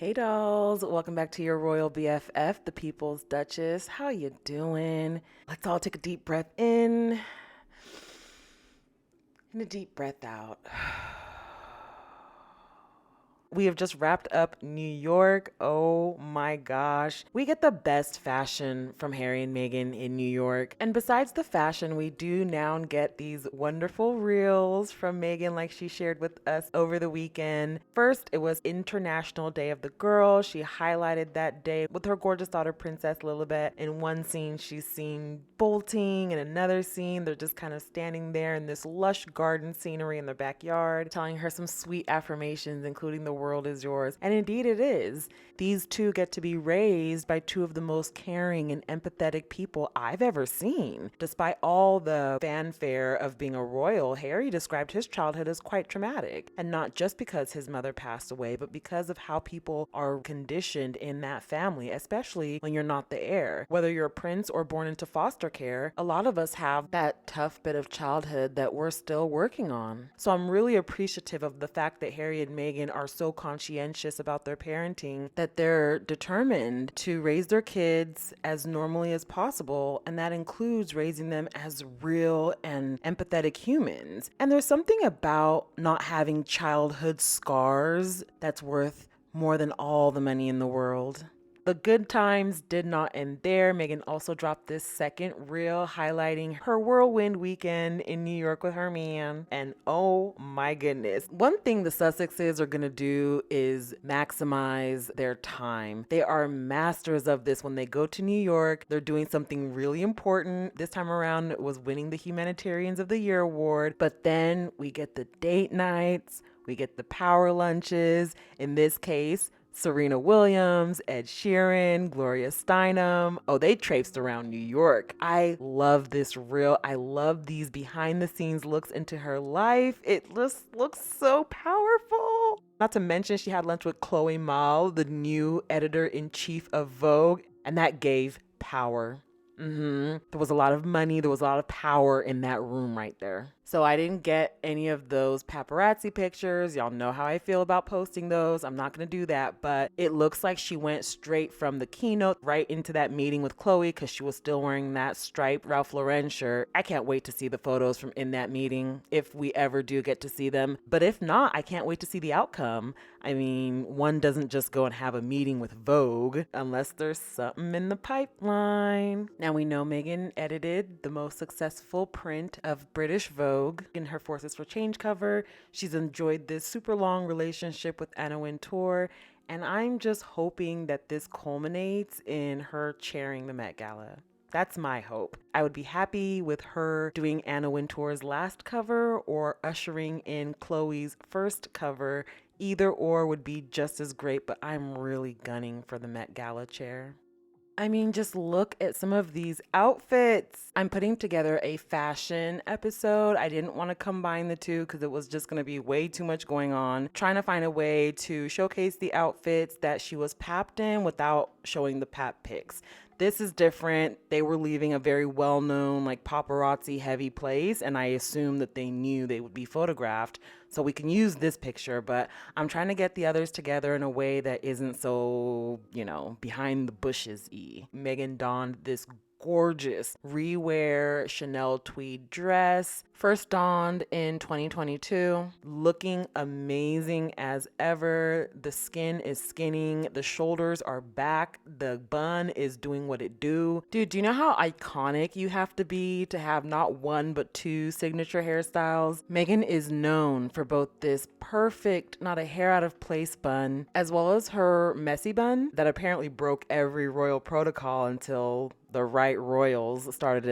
Hey dolls, welcome back to your royal BFF, the People's Duchess. How you doing? Let's all take a deep breath in and a deep breath out. We have just wrapped up New York. Oh my gosh. We get the best fashion from Harry and Meghan in New York. And besides the fashion, we do now get these wonderful reels from Meghan like she shared with us over the weekend. First, it was International Day of the Girl. She highlighted that day with her gorgeous daughter, Princess Lilibet. In one scene, she's seen bolting. In another scene, they're just kind of standing there in this lush garden scenery in their backyard, telling her some sweet affirmations, including the world is yours. And indeed it is. These two get to be raised by two of the most caring and empathetic people I've ever seen. Despite all the fanfare of being a royal, Harry described his childhood as quite traumatic. And not just because his mother passed away, but because of how people are conditioned in that family, especially when you're not the heir. Whether you're a prince or born into foster care, a lot of us have that tough bit of childhood that we're still working on. So I'm really appreciative of the fact that Harry and Meghan are so conscientious about their parenting that they're determined to raise their kids as normally as possible, and that includes raising them as real and empathetic humans. And there's something about not having childhood scars that's worth more than all the money in the world. The good times did not end there. Meghan also dropped this second reel highlighting her whirlwind weekend in New York with her man. And oh my goodness. One thing the Sussexes are going to do is maximize their time. They are masters of this. When they go to New York, they're doing something really important. This time around, it was winning the Humanitarians of the Year award. But then we get the date nights, we get the power lunches. In this case, Serena Williams, Ed Sheeran, Gloria Steinem. Oh, they traipsed around New York. I love this reel. I love these behind the scenes looks into her life. It just looks so powerful. Not to mention she had lunch with Chloe Mal, the new editor-in-chief of Vogue, and that gave power. There was a lot of money, there was a lot of power in that room right there. So I didn't get any of those paparazzi pictures. Y'all know how I feel about posting those. I'm not going to do that, but it looks like she went straight from the keynote right into that meeting with Chloe because she was still wearing that striped Ralph Lauren shirt. I can't wait to see the photos from in that meeting if we ever do get to see them. But if not, I can't wait to see the outcome. I mean, one doesn't just go and have a meeting with Vogue unless there's something in the pipeline. Now we know Meghan edited the most successful print of British Vogue in her Forces for Change cover. She's enjoyed this super long relationship with Anna Wintour, and I'm just hoping that this culminates in her chairing the Met Gala. That's my hope. I would be happy with her doing Anna Wintour's last cover or ushering in Chloe's first cover. Either or would be just as great, but I'm really gunning for the Met Gala chair. I mean, just look at some of these outfits. I'm putting together a fashion episode. I didn't want to combine the two because it was just going to be way too much going on. Trying to find a way to showcase the outfits that she was papped in without showing the pap pics. This is different. They were leaving a very well-known, like paparazzi heavy place, and I assumed that they knew they would be photographed. So we can use this picture, but I'm trying to get the others together in a way that isn't so, behind the bushes-y. Meghan donned this gorgeous rewear Chanel tweed dress, first donned in 2022, looking amazing as ever. The skin is skinning, the shoulders are back, the bun is doing what it do. Dude, do you know how iconic you have to be to have not one but two signature hairstyles? Meghan is known for both this perfect, not a hair out of place bun, as well as her messy bun that apparently broke every royal protocol until the right royals started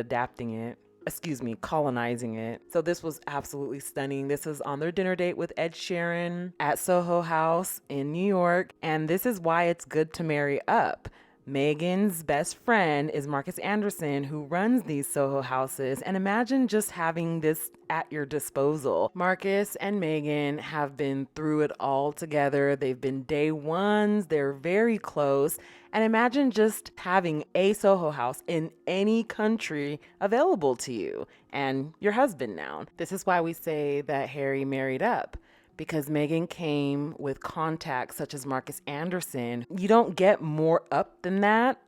colonizing it. So this was absolutely stunning. This is on their dinner date with Ed Sheeran at Soho House in New York. And this is why it's good to marry up. Meghan's best friend is Marcus Anderson, who runs these Soho houses. And imagine just having this at your disposal. Marcus and Meghan have been through it all together. They've been day ones. They're very close. And imagine just having a Soho house in any country available to you and your husband now. This is why we say that Harry married up, because Meghan came with contacts such as Marcus Anderson. You don't get more up than that.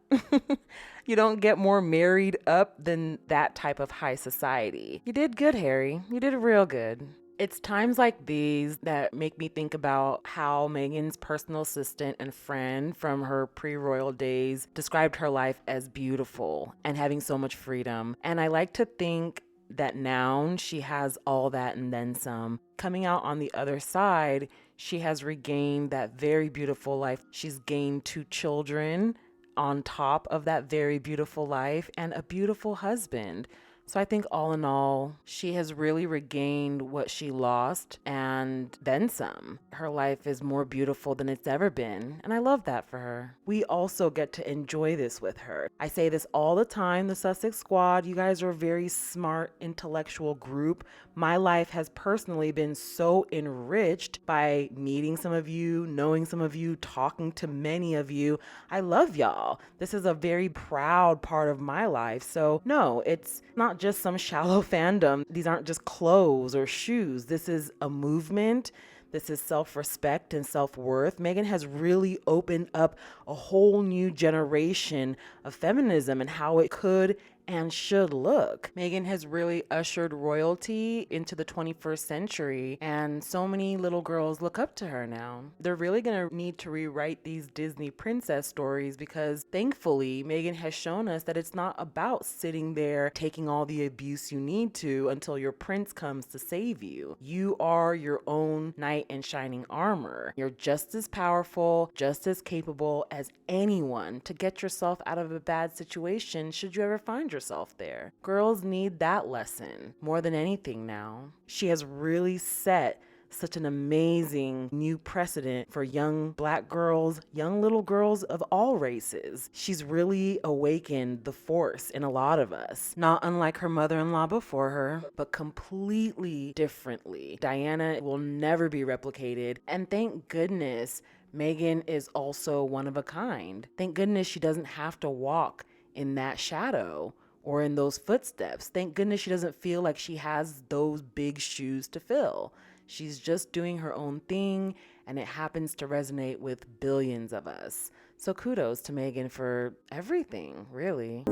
You don't get more married up than that type of high society. You did good, Harry. You did real good. It's times like these that make me think about how Meghan's personal assistant and friend from her pre-royal days described her life as beautiful and having so much freedom. And I like to think that now she has all that and then some. Coming out on the other side, she has regained that very beautiful life. She's gained 2 children on top of that very beautiful life and a beautiful husband. So I think all in all, she has really regained what she lost and then some. Her life is more beautiful than it's ever been, and I love that for her. We also get to enjoy this with her. I say this all the time, the Sussex Squad, you guys are a very smart, intellectual group. My life has personally been so enriched by meeting some of you, knowing some of you, talking to many of you. I love y'all. This is a very proud part of my life. So no, it's not just some shallow fandom. These aren't just clothes or shoes. This is a movement. This is self-respect and self-worth. Meghan has really opened up a whole new generation of feminism and how it could and should look. Meghan has really ushered royalty into the 21st century, and so many little girls look up to her now. They're really gonna need to rewrite these Disney princess stories because thankfully, Meghan has shown us that it's not about sitting there taking all the abuse you need to until your prince comes to save you. You are your own knight in shining armor. You're just as powerful, just as capable as anyone to get yourself out of a bad situation should you ever find yourself there. Girls need that lesson more than anything now. She has really set such an amazing new precedent for young Black girls, young little girls of all races. She's really awakened the force in a lot of us, not unlike her mother-in-law before her, but completely differently. Diana will never be replicated, and thank goodness Meghan is also one of a kind. Thank goodness she doesn't have to walk in that shadow or in those footsteps. Thank goodness she doesn't feel like she has those big shoes to fill. She's just doing her own thing, and it happens to resonate with billions of us. So kudos to Meghan for everything, really.